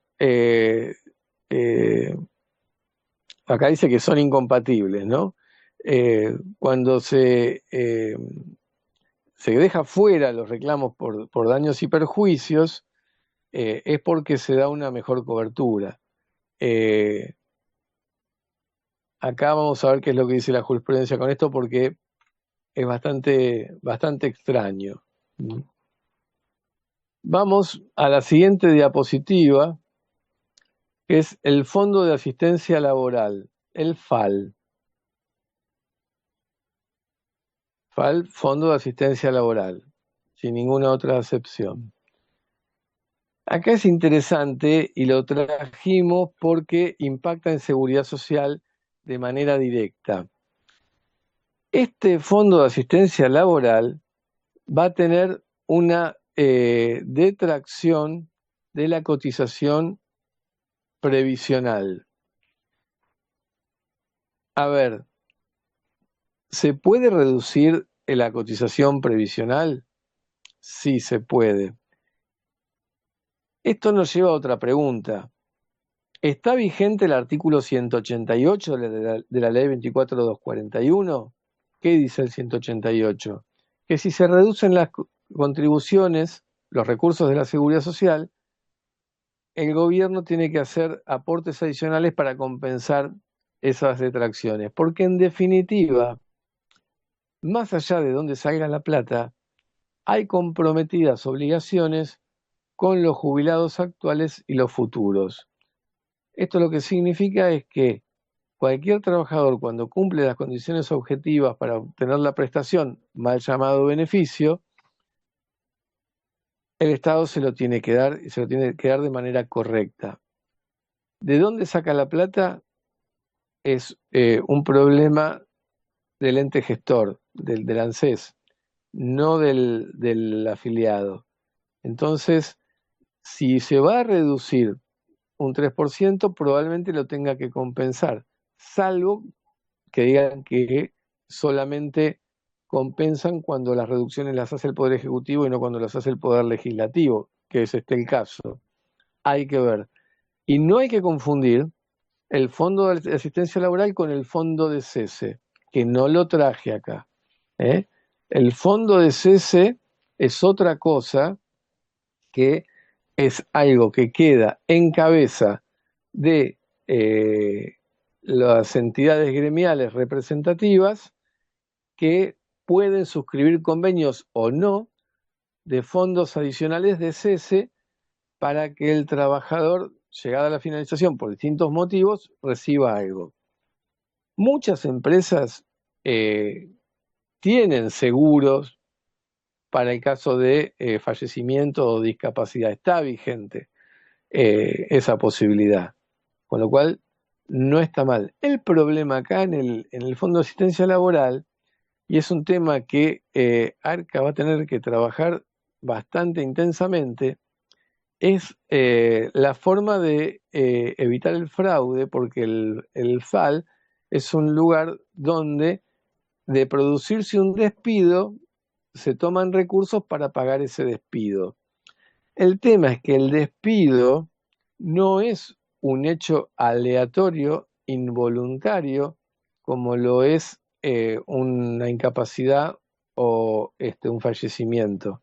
acá dice que son incompatibles, ¿no? Cuando se deja fuera los reclamos por daños y perjuicios, es porque se da una mejor cobertura. Eh, Acá vamos a ver qué es lo que dice la jurisprudencia con esto, porque es bastante extraño. Vamos a la siguiente diapositiva, que es el Fondo de Asistencia Laboral, el FAL. FAL, Fondo de Asistencia Laboral, sin ninguna otra acepción. Acá es interesante y lo trajimos porque impacta en seguridad social de manera directa. Este Fondo de Asistencia Laboral va a tener una detracción de la cotización previsional. A ver, ¿se puede reducir la cotización previsional? Sí, se puede. Esto nos lleva a otra pregunta. ¿Está vigente el artículo 188 de la ley 24.241? ¿Qué dice el 188? Que si se reducen las contribuciones, los recursos de la seguridad social, el gobierno tiene que hacer aportes adicionales para compensar esas detracciones. Porque en definitiva, más allá de dónde salga la plata, hay comprometidas obligaciones con los jubilados actuales y los futuros. Esto lo que significa es que cualquier trabajador, cuando cumple las condiciones objetivas para obtener la prestación, mal llamado beneficio, el Estado se lo tiene que dar y se lo tiene que dar de manera correcta. ¿De dónde saca la plata? Es un problema del ente gestor, del ANSES, no del afiliado. Entonces, si se va a reducir un 3%, probablemente lo tenga que compensar, salvo que digan que solamente compensan cuando las reducciones las hace el Poder Ejecutivo y no cuando las hace el Poder Legislativo, que es este el caso. Hay que ver. Y no hay que confundir el Fondo de Asistencia Laboral con el Fondo de Cese, que no lo traje acá. El Fondo de Cese es otra cosa, que es algo que queda en cabeza de las entidades gremiales representativas, que pueden suscribir convenios o no de fondos adicionales de cese para que el trabajador, llegada a la finalización por distintos motivos, reciba algo. Muchas empresas tienen seguros para el caso de fallecimiento o discapacidad. Está vigente esa posibilidad, con lo cual no está mal. El problema acá en el Fondo de Asistencia Laboral, y es un tema que ARCA va a tener que trabajar bastante intensamente, es la forma de evitar el fraude, porque el FAL es un lugar donde, de producirse un despido, se toman recursos para pagar ese despido. El tema es que el despido no es un hecho aleatorio, involuntario, como lo es una incapacidad o un fallecimiento.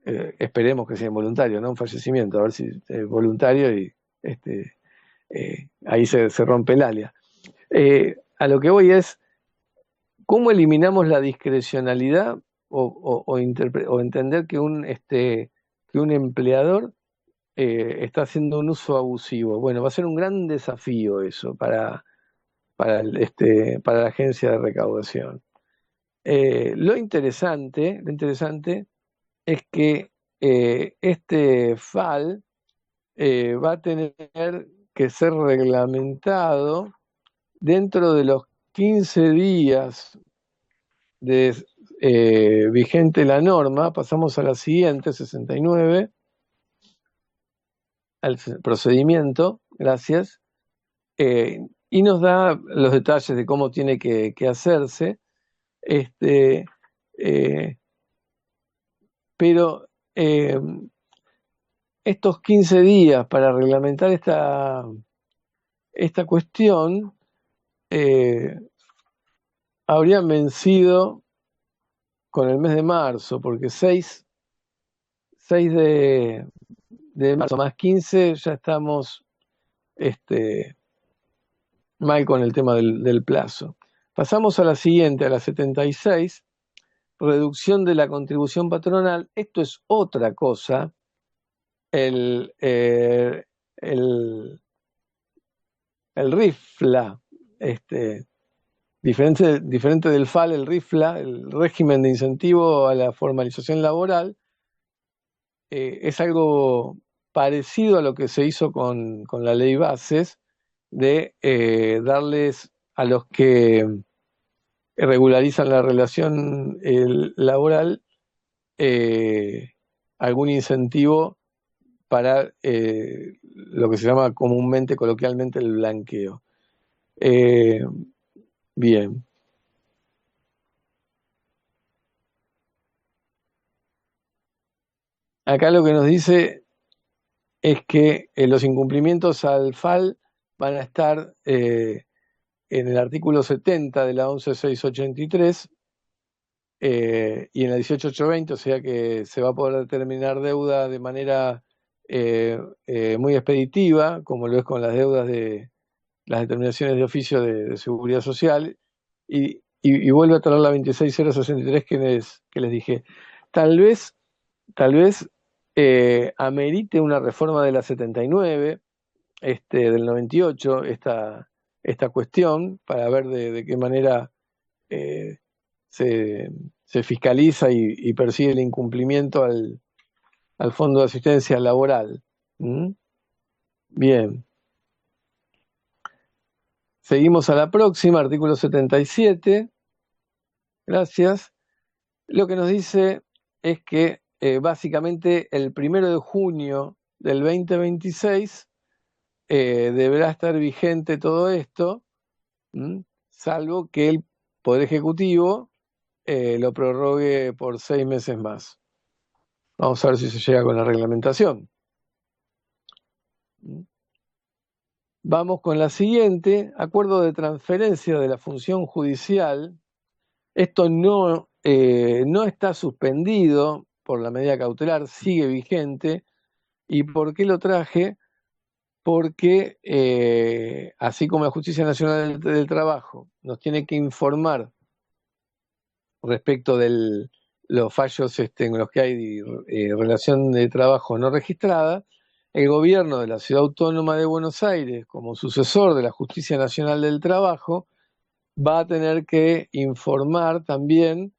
Esperemos que sea involuntario, no un fallecimiento, a ver si es voluntario y ahí se rompe el alia. A lo que voy es, ¿cómo eliminamos la discrecionalidad o entender que un empleador está haciendo un uso abusivo? Bueno, va a ser un gran desafío eso para la agencia de recaudación. Lo interesante es que este FAL va a tener que ser reglamentado dentro de los 15 días de vigente la norma. Pasamos a la siguiente, 69, al procedimiento, gracias, y nos da los detalles de cómo tiene que hacerse, pero estos 15 días para reglamentar esta cuestión habrían vencido con el mes de marzo, porque 6 de marzo más 15 ya estamos mal con el tema del plazo. Pasamos a la siguiente, a la 76, reducción de la contribución patronal. Esto es otra cosa. El RIFLA, diferente del FAL, el RIFLA, el régimen de incentivo a la formalización laboral, es algo parecido a lo que se hizo con la ley Bases, de darles a los que regularizan la relación laboral algún incentivo para lo que se llama comúnmente, coloquialmente, el blanqueo. Bien. Acá lo que nos dice es que los incumplimientos al FAL van a estar en el artículo 70 de la 11683 y en la 18820, o sea que se va a poder determinar deuda de manera muy expeditiva, como lo es con las deudas de las determinaciones de oficio de seguridad social, y vuelve a traer la 26063 que les dije. Tal vez amerite una reforma de la 79, del 98, esta cuestión, para ver de qué manera se fiscaliza y persigue el incumplimiento al Fondo de Asistencia Laboral. Bien. Seguimos a la próxima, artículo 77. Gracias. Lo que nos dice es que básicamente el 1 de junio del 2026 deberá estar vigente todo esto, salvo que el Poder Ejecutivo lo prorrogue por 6 meses más. Vamos a ver si se llega con la reglamentación. Vamos con la siguiente, acuerdo de transferencia de la función judicial. Esto no está suspendido por la medida cautelar, sigue vigente. ¿Y por qué lo traje? Porque así como la Justicia Nacional del Trabajo nos tiene que informar respecto de los fallos en los que hay relación de trabajo no registrada, el gobierno de la Ciudad Autónoma de Buenos Aires, como sucesor de la Justicia Nacional del Trabajo, va a tener que informar también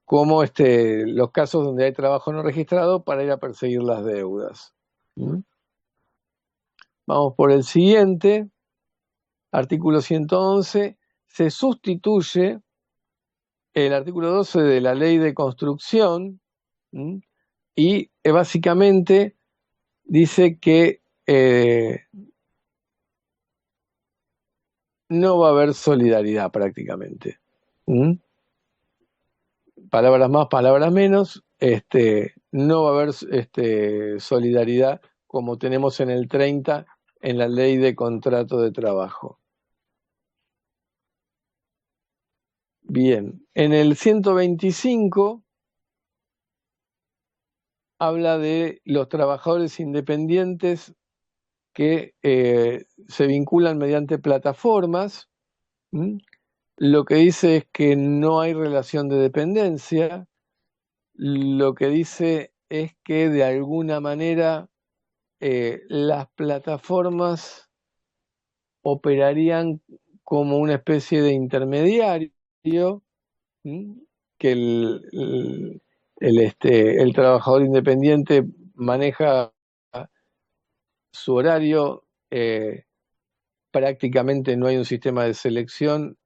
cómo los casos donde hay trabajo no registrado para ir a perseguir las deudas. ¿Mm? Vamos por el siguiente, artículo 111, se sustituye el artículo 12 de la Ley de Construcción, y básicamente dice que no va a haber solidaridad prácticamente. Palabras más, palabras menos, no va a haber solidaridad como tenemos en el 30 en la Ley de Contrato de Trabajo. Bien, en el 125 habla de los trabajadores independientes que se vinculan mediante plataformas. Lo que dice es que no hay relación de dependencia. Lo que dice es que de alguna manera las plataformas operarían como una especie de intermediario, que el trabajador independiente maneja su horario, prácticamente no hay un sistema de selección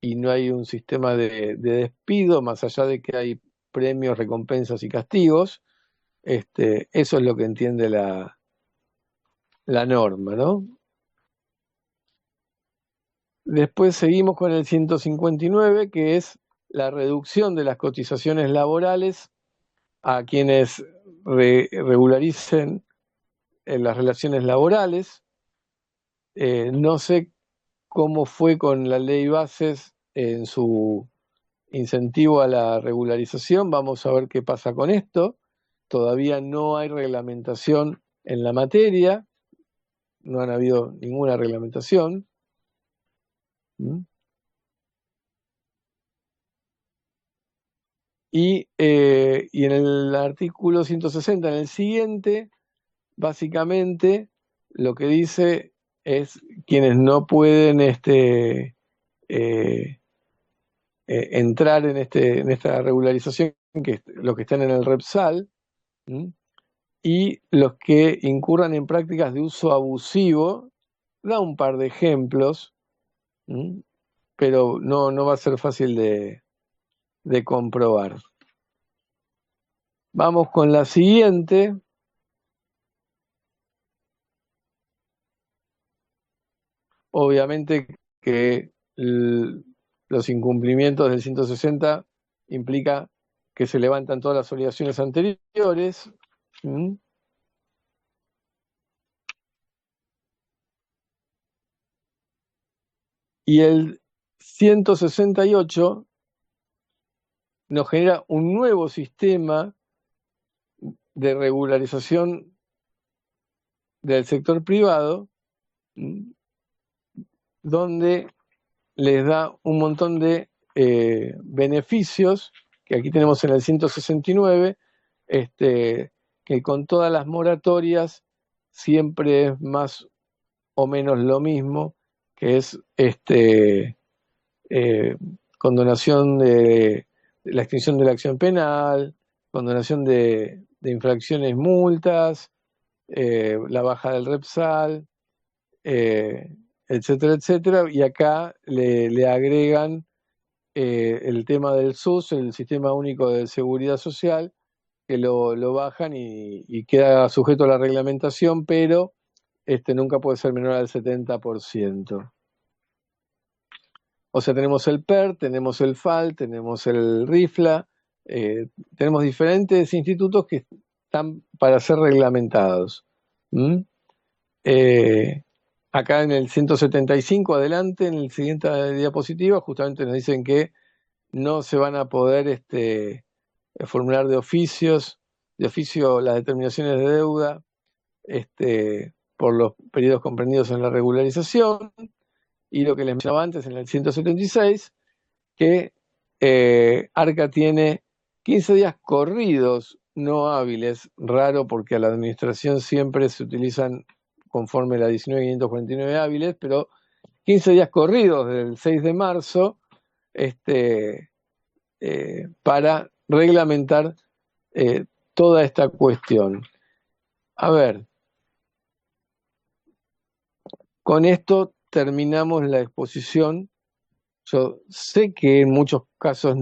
y no hay un sistema de despido, más allá de que hay premios, recompensas y castigos. Eso es lo que entiende la norma, ¿no? Después seguimos con el 159, que es la reducción de las cotizaciones laborales a quienes regularicen las relaciones laborales. No sé cómo fue con la ley Bases en su incentivo a la regularización. Vamos a ver qué pasa con esto. Todavía no hay reglamentación en la materia, no han habido ninguna reglamentación. Y en el artículo 160, en el siguiente, básicamente lo que dice es quienes no pueden entrar en esta regularización, que los que están en el Repsal, y los que incurran en prácticas de uso abusivo. Da un par de ejemplos, pero no va a ser fácil de comprobar. Vamos con la siguiente. Obviamente que los incumplimientos del 160 implica que se levantan todas las obligaciones anteriores. Y el 168 nos genera un nuevo sistema de regularización del sector privado, donde les da un montón de beneficios, que aquí tenemos en el 169, que con todas las moratorias siempre es más o menos lo mismo, que es condonación de la extinción de la acción penal, condonación de infracciones, multas, la baja del Repsal, etcétera, etcétera, y acá le agregan el tema del SUS, el Sistema Único de Seguridad Social, que lo bajan y queda sujeto a la reglamentación, pero nunca puede ser menor al 70%. O sea, tenemos el PER, tenemos el FAL, tenemos el RIFLA, tenemos diferentes institutos que están para ser reglamentados. ¿Mm? Eh, Acá en el 175, adelante, en el siguiente diapositiva, justamente nos dicen que no se van a poder formular de oficio las determinaciones de deuda por los periodos comprendidos en la regularización, y lo que les mencionaba antes en el 176, que Arca tiene 15 días corridos no hábiles, raro porque a la administración siempre se utilizan conforme la 19.549 hábiles, pero 15 días corridos del 6 de marzo para reglamentar toda esta cuestión. A ver, con esto terminamos la exposición. Yo sé que en muchos casos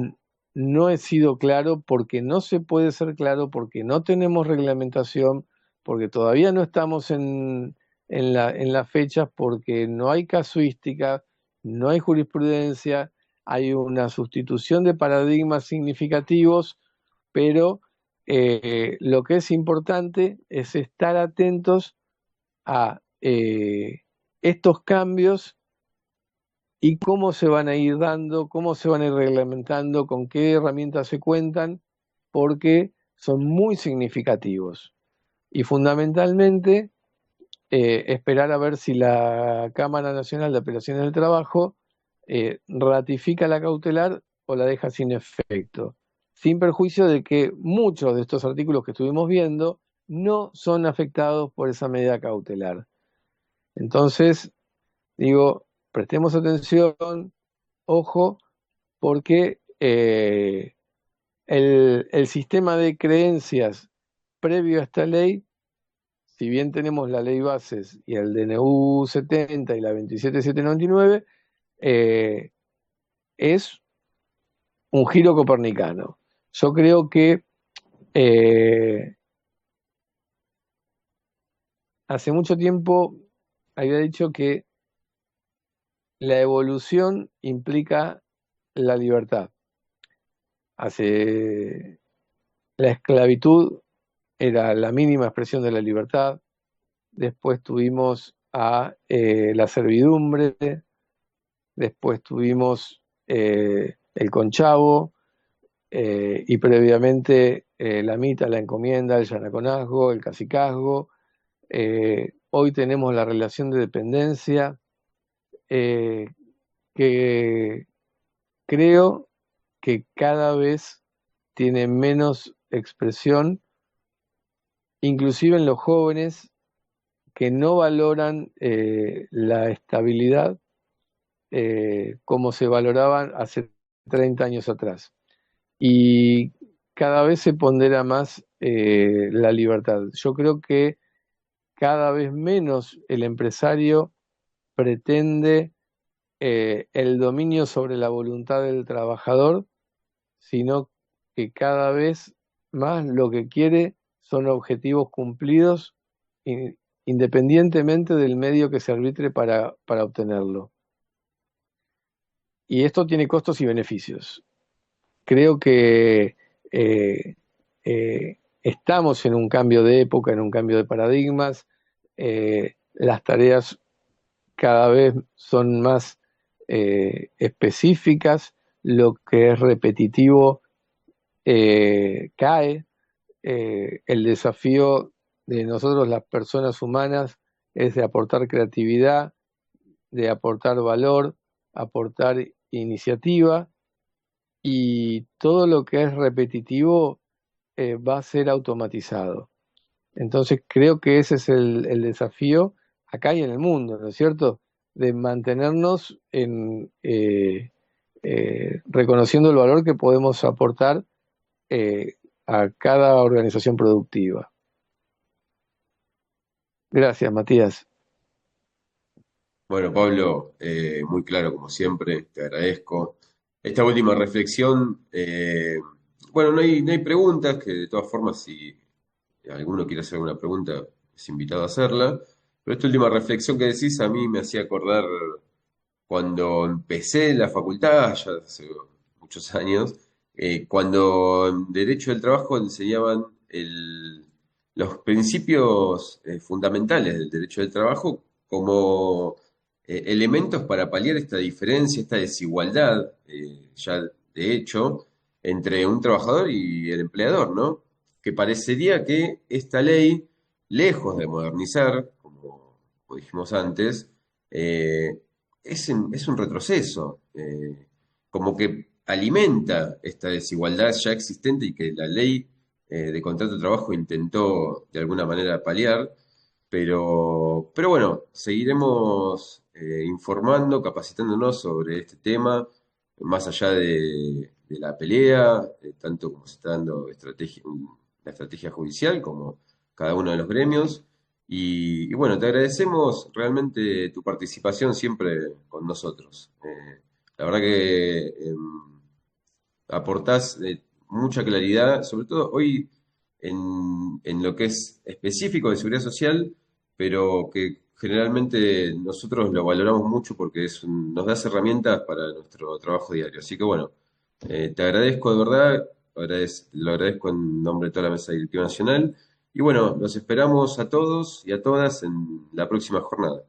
no he sido claro porque no se puede ser claro, porque no tenemos reglamentación, porque todavía no estamos en las fechas, porque no hay casuística, no hay jurisprudencia, hay una sustitución de paradigmas significativos, pero lo que es importante es estar atentos a estos cambios y cómo se van a ir dando, cómo se van a ir reglamentando, con qué herramientas se cuentan, porque son muy significativos. Y fundamentalmente, esperar a ver si la Cámara Nacional de Apelaciones del Trabajo ratifica la cautelar o la deja sin efecto, sin perjuicio de que muchos de estos artículos que estuvimos viendo no son afectados por esa medida cautelar. Entonces, digo, prestemos atención, ojo, porque el sistema de creencias previo a esta ley, si bien tenemos la ley bases y el DNU 70 y la 27799, es un giro copernicano. Yo creo que hace mucho tiempo había dicho que la evolución implica la libertad. La esclavitud era la mínima expresión de la libertad. Después tuvimos a la servidumbre, después tuvimos el conchavo, y previamente la mita, la encomienda, el yanaconazgo, el cacicazgo. Hoy tenemos la relación de dependencia, que creo que cada vez tiene menos expresión, inclusive en los jóvenes que no valoran la estabilidad como se valoraban hace 30 años atrás. Y cada vez se pondera más la libertad. Yo creo que cada vez menos el empresario pretende el dominio sobre la voluntad del trabajador, sino que cada vez más lo que quiere son objetivos cumplidos independientemente del medio que se arbitre para obtenerlo. Y esto tiene costos y beneficios. Creo que estamos en un cambio de época, en un cambio de paradigmas. Las tareas cada vez son más específicas, lo que es repetitivo cae. El desafío de nosotros, las personas humanas, es de aportar creatividad, de aportar valor, aportar iniciativa, y todo lo que es repetitivo va a ser automatizado. Entonces creo que ese es el desafío acá y en el mundo, ¿no es cierto? De mantenernos reconociendo el valor que podemos aportar a cada organización productiva. Gracias, Matías. Bueno, Pablo, muy claro como siempre, te agradezco. Esta última reflexión, bueno, no hay preguntas, que de todas formas, si alguno quiere hacer alguna pregunta, es invitado a hacerla. Pero esta última reflexión que decís a mí me hacía acordar cuando empecé en la facultad, ya hace muchos años, cuando en Derecho del Trabajo enseñaban los principios fundamentales del derecho del trabajo como elementos para paliar esta diferencia, esta desigualdad, ya de hecho, entre un trabajador y el empleador, ¿no? Que parecería que esta ley, lejos de modernizar, como dijimos antes, es un retroceso, como que alimenta esta desigualdad ya existente y que la ley de contrato de trabajo intentó de alguna manera paliar, pero bueno, seguiremos informando, capacitándonos sobre este tema, más allá de la pelea, tanto como se está dando la estrategia judicial como cada uno de los gremios. Y bueno, te agradecemos realmente tu participación siempre con nosotros. La verdad que aportás mucha claridad, sobre todo hoy en lo que es específico de seguridad social, pero que generalmente nosotros lo valoramos mucho porque nos da herramientas para nuestro trabajo diario. Así que bueno, te agradezco de verdad, lo agradezco en nombre de toda la Mesa Directiva Nacional. Y bueno, los esperamos a todos y a todas en la próxima jornada.